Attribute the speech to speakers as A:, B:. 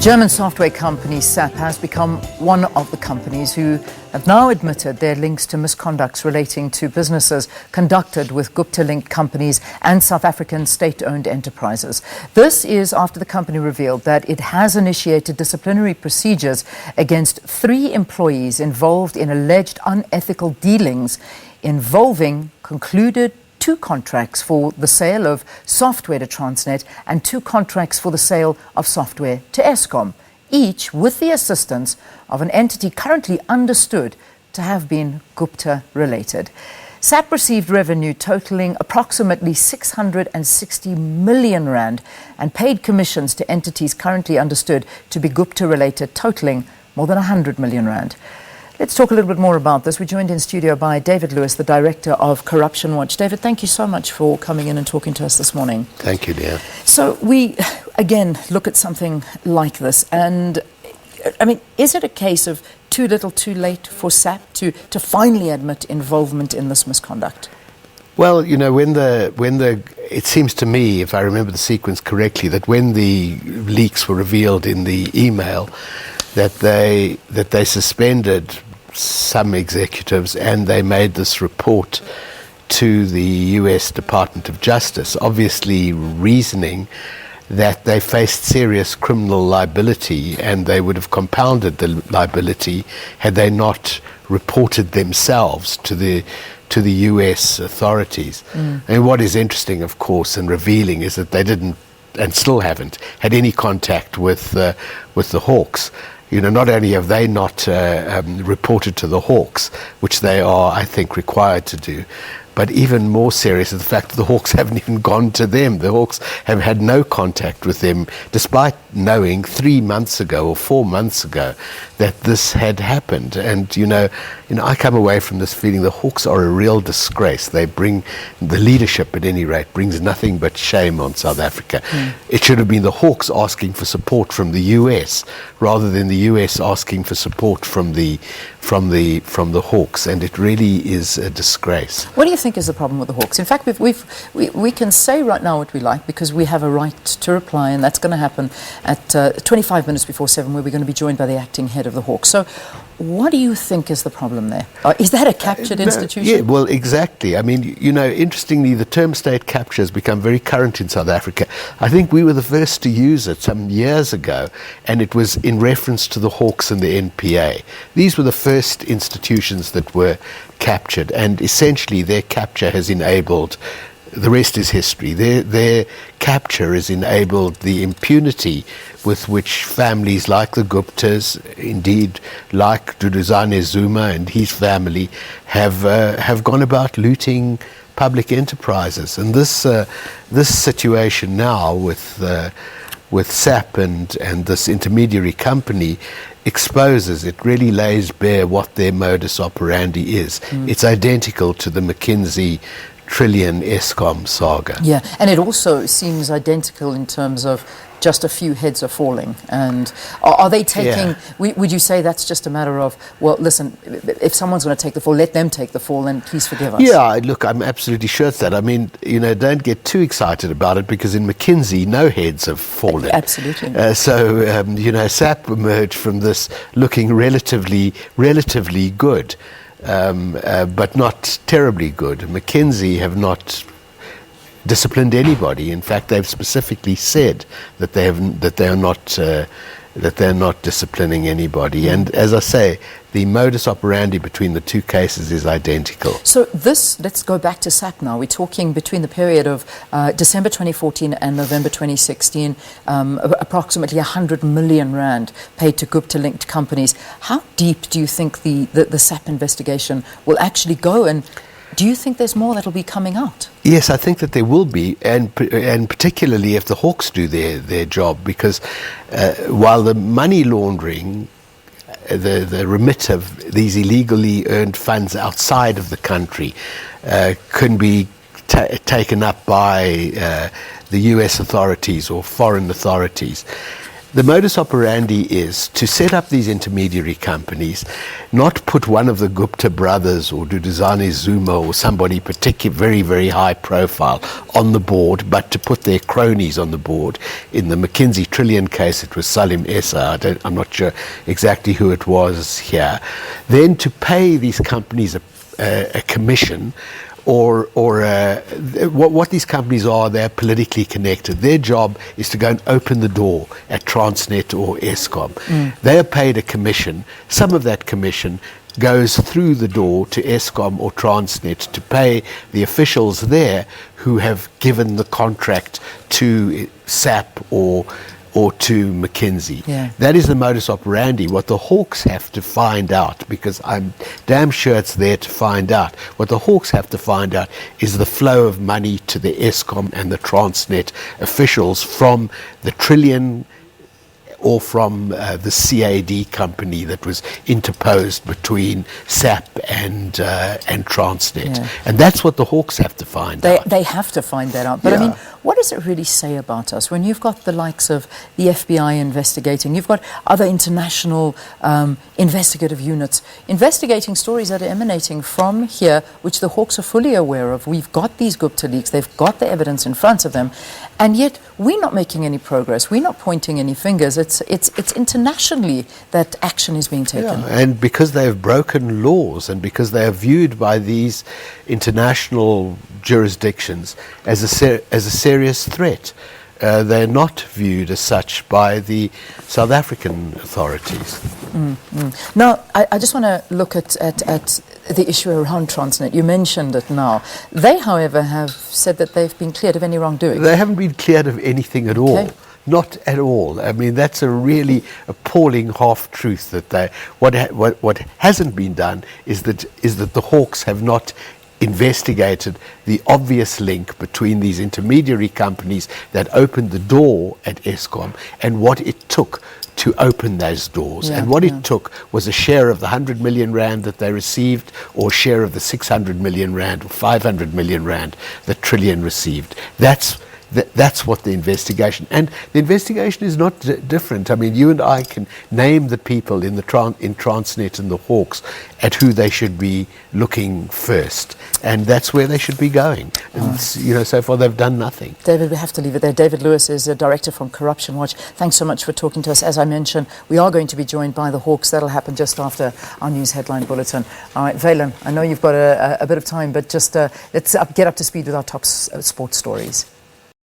A: German software company SAP has become one of the companies who have now admitted their links to misconducts relating to businesses conducted with Gupta-linked companies and South African state-owned enterprises. This is after the company revealed that it has initiated disciplinary procedures against 3 employees involved in alleged unethical dealings involving concluded 2 contracts for the sale of software to Transnet and 2 contracts for the sale of software to Eskom, each with the assistance of an entity currently understood to have been Gupta-related. SAP received revenue totaling approximately 660 million rand and paid commissions to entities currently understood to be Gupta-related totaling more than 100 million rand. Let's talk a little bit more about this. We're joined in studio by David Lewis, the Director of Corruption Watch. David, thank you so much for coming in and talking to us this morning.
B: Thank you, dear.
A: So we, again, look at something like this. And, I mean, is it a case of too little too late for SAP to finally admit involvement in this misconduct?
B: Well, you know, it seems to me, if I remember the sequence correctly, that when the leaks were revealed in the email, that they suspended some executives and they made this report to the US Department of Justice, obviously reasoning that they faced serious criminal liability and they would have compounded the liability had they not reported themselves to the US authorities. And what is interesting, of course, and revealing is that they didn't, and still haven't, had any contact with the Hawks. You know, not only have they not reported to the Hawks, which they are, I think, required to do, but even more serious is the fact that the Hawks haven't even gone to them. The Hawks have had no contact with them, despite knowing 3 months ago or 4 months ago that this had happened. And, you know, I come away from this feeling the Hawks are a real disgrace. They bring, the leadership at any rate, brings nothing but shame on South Africa. It should have been the Hawks asking for support from the US rather than the US asking for support from the Hawks, and it really is a disgrace.
A: What do you think is the problem with the Hawks? In fact, we can say right now what we like because we have a right to reply, and that's going to happen at 25 minutes before 7, where we're going to be joined by the acting head of the Hawks. So what do you think is the problem there? Is that a captured institution?
B: Yeah, well, exactly. I mean, you know, interestingly, the term state capture has become very current in South Africa. I think we were the first to use it some years ago, and it was in reference to the Hawks and the NPA. These were the first institutions that were captured, and essentially their capture has enabled, the rest is history, their capture has enabled the impunity with which families like the Guptas, indeed like Duduzane Zuma and his family, have gone about looting public enterprises. And this situation now with SAP and this intermediary company exposes, it really lays bare what their modus operandi is. It's identical to the McKinsey trillion Eskom saga.
A: Yeah, and it also seems identical in terms of just a few heads are falling. And are they taking, would you say that's just a matter of, well, listen, if someone's going to take the fall, let them take the fall, and please forgive us?
B: Yeah, look, I'm absolutely sure it's that. I mean, you know, don't get too excited about it, because in McKinsey, no heads have fallen.
A: Absolutely.
B: You know, SAP emerged from this looking relatively good, but not terribly good. McKinsey have not disciplined anybody. In fact, they've specifically said that they're not disciplining anybody. And as I say, the modus operandi between the 2 cases is identical.
A: So let's go back to SAP now. We're talking between the period of December 2014 and November 2016, approximately 100 million rand paid to Gupta-linked companies. How deep do you think the SAP investigation will actually go, and do you think there's more that will be coming out?
B: Yes, I think that there will be, and particularly if the Hawks do their job, because while the money laundering, the remit of these illegally earned funds outside of the country can be taken up by the US authorities or foreign authorities, The modus operandi is to set up these intermediary companies, not put one of the Gupta brothers or Dudizane Zuma or somebody particular, very, very high profile on the board, but to put their cronies on the board. In the McKinsey Trillion case, it was Salim Essa. I'm not sure exactly who it was here. Then to pay these companies a commission, or what these companies are, they're politically connected. Their job is to go and open the door at Transnet or Eskom. They are paid a commission. Some of that commission goes through the door to Eskom or Transnet to pay the officials there who have given the contract to SAP or to McKinsey.
A: Yeah.
B: That is the modus operandi. What the Hawks have to find out, because I'm damn sure it's there to find out, what the Hawks have to find out is the flow of money to the Eskom and the Transnet officials from the Trillion or from the CAD company that was interposed between SAP and Transnet.
A: Yeah.
B: And that's what the Hawks have to find out.
A: They have to find that out. But I mean, what does it really say about us when you've got the likes of the FBI investigating, you've got other international investigative units investigating stories that are emanating from here, which the Hawks are fully aware of. We've got these Gupta leaks, they've got the evidence in front of them, and yet we're not making any progress, we're not pointing any fingers. It's internationally that action is being taken.
B: Yeah, and because they have broken laws and because they are viewed by these international jurisdictions as a serious threat, they're not viewed as such by the South African authorities.
A: Now, I just want to look at the issue around Transnet. You mentioned it now. They, however, have said that they've been cleared of any wrongdoing.
B: They haven't been cleared of anything at all.
A: Okay.
B: Not at all. I mean, that's a really appalling half-truth. That what hasn't been done is that the Hawks have not investigated the obvious link between these intermediary companies that opened the door at Eskom and what it took to open those doors.
A: Yeah,
B: and what it took was a share of the 100 million rand that they received, or a share of the 600 million rand or 500 million rand that Trillion received. That's what the investigation, and the investigation is not different. I mean, you and I can name the people in Transnet and the Hawks at who they should be looking first, and that's where they should be going. And so far they've done nothing.
A: David, we have to leave it there. David Lewis is a director from Corruption Watch. Thanks so much for talking to us. As I mentioned, we are going to be joined by the Hawks. That'll happen just after our news headline bulletin. All right, Valen, I know you've got a bit of time, but just let's get up to speed with our top sports stories.